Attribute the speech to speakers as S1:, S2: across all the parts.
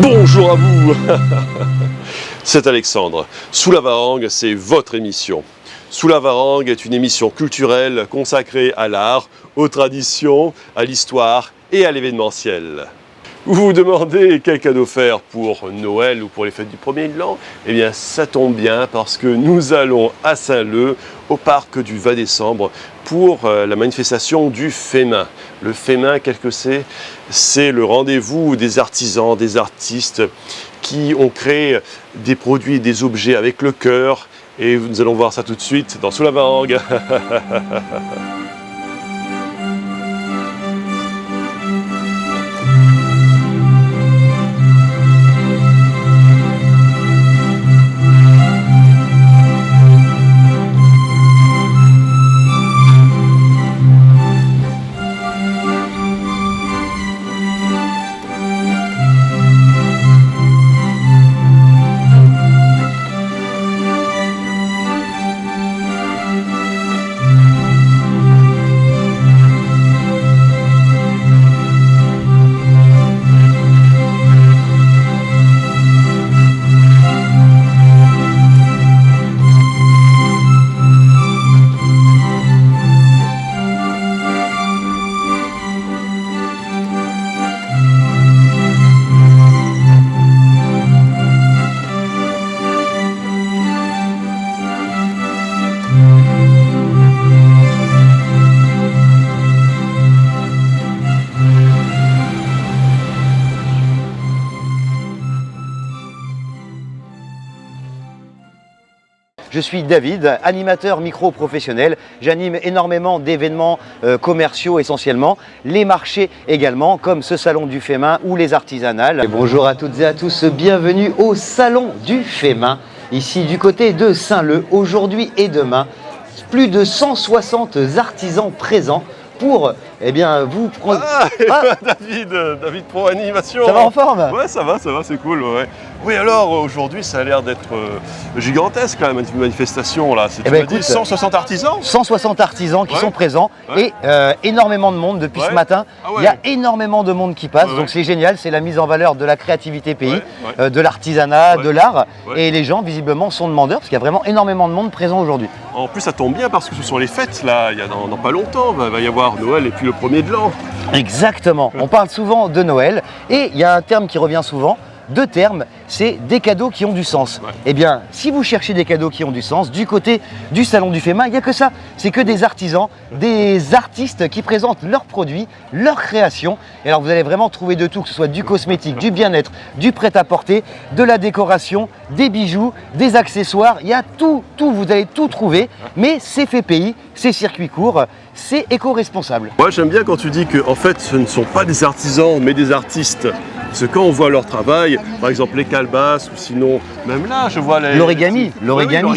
S1: Bonjour à vous. C'est Alexandre. Sous la Varangue, c'est votre émission. Sous la Varangue est une émission culturelle consacrée à l'art, aux traditions, à l'histoire et à l'événementiel. Vous vous demandez quel cadeau faire pour Noël ou pour les fêtes du 1er de l'an? Eh bien, ça tombe bien parce que nous allons à Saint-Leu, au parc du 20 décembre, pour la manifestation du Fémin. Le Fémin, qu'est-ce que c'est? C'est le rendez-vous des artisans, des artistes qui ont créé des produits et des objets avec le cœur. Et nous allons voir ça tout de suite dans Sous la Varangue.
S2: Je suis David, animateur micro-professionnel. J'anime énormément d'événements commerciaux essentiellement, les marchés également, comme ce salon du Fémin ou les artisanales. Et bonjour à toutes et à tous, bienvenue au salon du Fémin, ici du côté de Saint-Leu, aujourd'hui et demain. Plus de 160 artisans présents pour vous prendre...
S1: David Pro Animation.
S2: Ça va en forme?
S1: Ouais, ça va, c'est cool. Ouais. Oui, alors aujourd'hui, ça a l'air d'être gigantesque, la manifestation là. Tu m'as dit 160 artisans
S2: 160 artisans qui sont présents et énormément de monde depuis ce matin. Il y a énormément de monde qui passe, donc c'est génial, c'est la mise en valeur de la créativité pays, de l'artisanat, de l'art. Et les gens, visiblement, sont demandeurs parce qu'il y a vraiment énormément de monde présent aujourd'hui.
S1: En plus, ça tombe bien parce que ce sont les fêtes là, il y a dans pas longtemps, il va y avoir Noël et puis le 1er de l'an.
S2: Exactement, on parle souvent de Noël et il y a un terme qui revient souvent. Deux termes, c'est des cadeaux qui ont du sens. Eh bien, si vous cherchez des cadeaux qui ont du sens, du côté du Salon du Fémin, il n'y a que ça. C'est que des artisans, des artistes qui présentent leurs produits, leurs créations. Et alors, vous allez vraiment trouver de tout, que ce soit du cosmétique, du bien-être, du prêt-à-porter, de la décoration, des bijoux, des accessoires. Il y a tout, vous allez tout trouver. Mais c'est fait pays, c'est circuit court, c'est éco-responsable.
S1: Moi, j'aime bien quand tu dis que, en fait, ce ne sont pas des artisans, mais des artistes. Parce que quand on voit leur travail, par exemple les calebasses ou sinon, même là, je vois les...
S2: L'origami,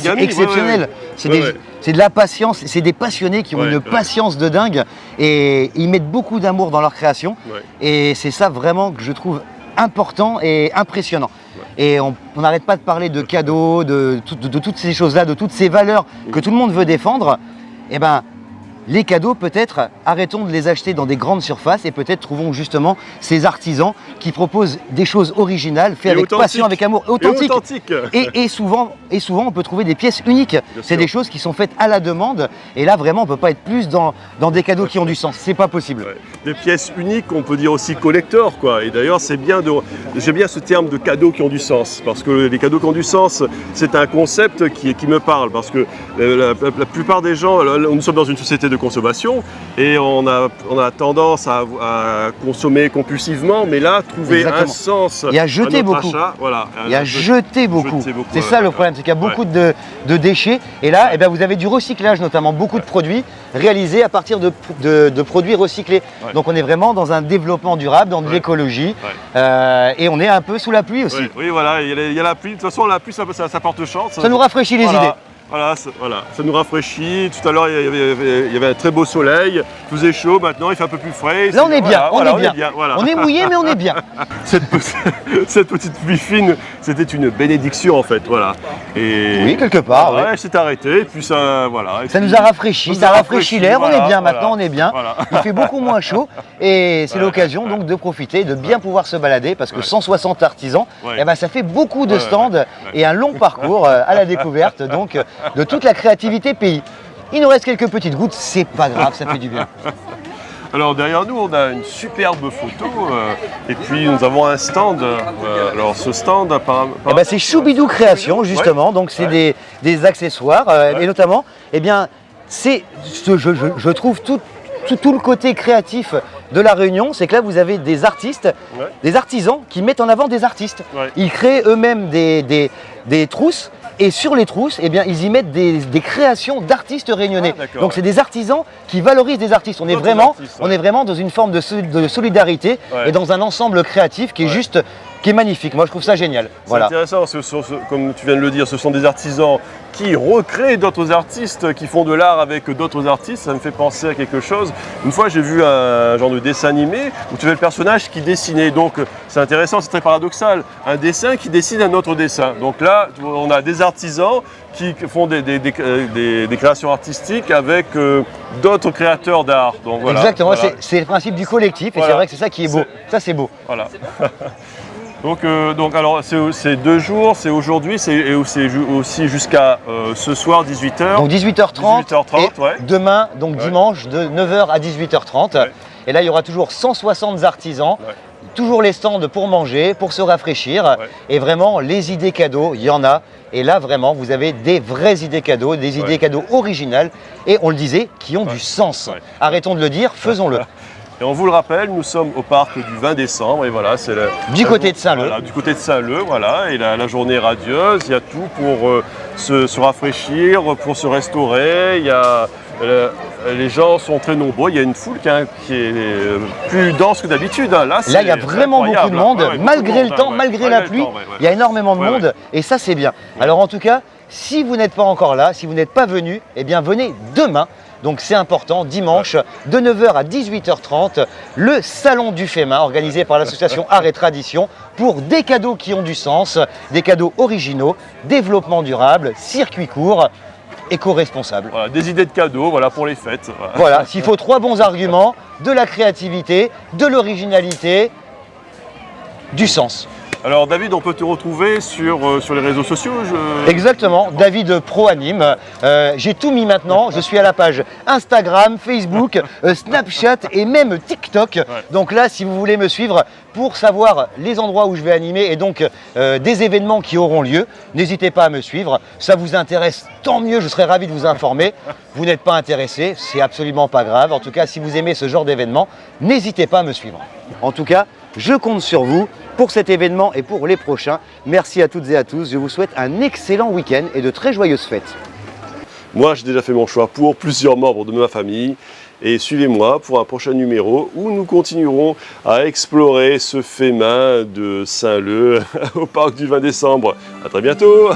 S2: c'est exceptionnel. C'est de la patience, c'est des passionnés qui ont une patience de dingue et ils mettent beaucoup d'amour dans leur création. Et c'est ça vraiment que je trouve important et impressionnant. Et on n'arrête pas de parler de cadeaux, de toutes ces choses-là, de toutes ces valeurs que tout le monde veut défendre. Eh ben, les cadeaux, peut-être, arrêtons de les acheter dans des grandes surfaces et peut-être trouvons justement ces artisans qui proposent des choses originales, faites avec passion, avec amour, authentiques. Et souvent, on peut trouver des pièces uniques. C'est des choses qui sont faites à la demande. Et là, vraiment, on ne peut pas être plus dans des cadeaux qui ont du sens. C'est pas possible.
S1: Des pièces uniques, on peut dire aussi collector, quoi. Et d'ailleurs, j'aime bien ce terme de cadeaux qui ont du sens. Parce que les cadeaux qui ont du sens, c'est un concept qui me parle. Parce que la plupart des gens, nous sommes dans une société de consommation et on a tendance à consommer compulsivement, mais là, trouver un sens
S2: et à jeter beaucoup.
S1: Achat,
S2: et à jeter beaucoup. C'est ça le problème, c'est qu'il y a beaucoup de déchets. Et là, vous avez du recyclage, notamment beaucoup de produits réalisés à partir de produits recyclés. Donc on est vraiment dans un développement durable, dans de l'écologie. Et on est un peu sous la pluie aussi.
S1: Oui, voilà, il y a la pluie. De toute façon, la pluie, ça porte chance.
S2: Ça nous rafraîchit les idées.
S1: Voilà, ça nous rafraîchit. Tout à l'heure, il y avait un très beau soleil, il faisait chaud, maintenant il fait un peu plus frais.
S2: Là, on est bien, on est bien.
S1: Voilà.
S2: On est mouillé, mais on est bien.
S1: Cette petite pluie fine, c'était une bénédiction en fait, voilà. Et
S2: oui, quelque part.
S1: ouais, elle s'est arrêtée, et puis ça, voilà.
S2: Ça nous a rafraîchi, ça rafraîchit l'air, on est bien maintenant, on est bien. Voilà. Il fait beaucoup moins chaud et c'est l'occasion donc de profiter, de bien pouvoir se balader parce que 160 artisans, eh ben, ça fait beaucoup de stands et un long parcours à la découverte donc de toute la créativité pays. Il nous reste quelques petites gouttes, c'est pas grave, ça fait du bien.
S1: Alors derrière nous, on a une superbe photo et puis nous avons un stand. Alors ce stand, apparemment,
S2: c'est Choubidou Création justement, donc c'est des accessoires et notamment, eh bien, c'est, je trouve tout le côté créatif de la Réunion, c'est que là vous avez des artistes, des artisans qui mettent en avant des artistes. Ils créent eux-mêmes des trousses. Et sur les trousses, eh bien, ils y mettent des créations d'artistes réunionnais. Donc c'est des artisans qui valorisent des artistes. On est vraiment dans une forme de solidarité et dans un ensemble créatif qui est juste, qui est magnifique. Moi je trouve ça génial.
S1: C'est intéressant parce que comme tu viens de le dire, ce sont des artisans qui recréent d'autres artistes, qui font de l'art avec d'autres artistes. Ça me fait penser à quelque chose. Une fois j'ai vu un genre de dessin animé où tu avais le personnage qui dessinait. Donc c'est intéressant, c'est très paradoxal. Un dessin qui dessine un autre dessin. Donc là on a des artisans qui font des créations artistiques avec d'autres créateurs d'art. Voilà,
S2: exactement, c'est le principe du collectif et c'est vrai que c'est ça qui est beau. Ça c'est beau.
S1: Voilà. Donc alors c'est 2 jours, c'est aujourd'hui, c'est aussi jusqu'à ce soir 18h.
S2: Donc 18h30 et demain, donc dimanche, de 9h à 18h30. Et là il y aura toujours 160 artisans. Toujours les stands pour manger, pour se rafraîchir. Et vraiment, les idées cadeaux, il y en a. Et là, vraiment, vous avez des vraies idées cadeaux, des idées cadeaux originales. Et on le disait, qui ont du sens. Arrêtons de le dire, faisons-le.
S1: Et on vous le rappelle, nous sommes au parc du 20 décembre. Et voilà, c'est
S2: du côté de Saint-Leu.
S1: Voilà, du côté de Saint-Leu, voilà. Et la journée est radieuse. Il y a tout pour se rafraîchir, pour se restaurer. Il y a... les gens sont très nombreux, il y a une foule qui est plus dense que d'habitude. Là,
S2: il y a vraiment beaucoup de monde, malgré le temps, malgré la pluie, il y a énormément de monde et ça c'est bien. Alors en tout cas, si vous n'êtes pas encore là, si vous n'êtes pas venu, eh bien venez demain. Donc c'est important, dimanche, de 9h à 18h30, le Salon du Fémin, organisé par l'association Art et Tradition, pour des cadeaux qui ont du sens, des cadeaux originaux, développement durable, circuit court, éco-responsable.
S1: Voilà, des idées de cadeaux pour les fêtes.
S2: Voilà, s'il faut 3 bons arguments, de la créativité, de l'originalité, du sens.
S1: Alors David, on peut te retrouver sur les réseaux sociaux
S2: Exactement, David ProAnime. J'ai tout mis maintenant, je suis à la page Instagram, Facebook, Snapchat et même TikTok. Donc là, si vous voulez me suivre pour savoir les endroits où je vais animer et donc des événements qui auront lieu, n'hésitez pas à me suivre. Ça vous intéresse, tant mieux, je serai ravi de vous informer. Vous n'êtes pas intéressé, c'est absolument pas grave. En tout cas, si vous aimez ce genre d'événement, n'hésitez pas à me suivre. En tout cas, je compte sur vous pour cet événement et pour les prochains. Merci à toutes et à tous. Je vous souhaite un excellent week-end et de très joyeuses fêtes.
S1: Moi, j'ai déjà fait mon choix pour plusieurs membres de ma famille. Et suivez-moi pour un prochain numéro où nous continuerons à explorer ce Fémin de Saint-Leu au parc du 20 décembre. À très bientôt.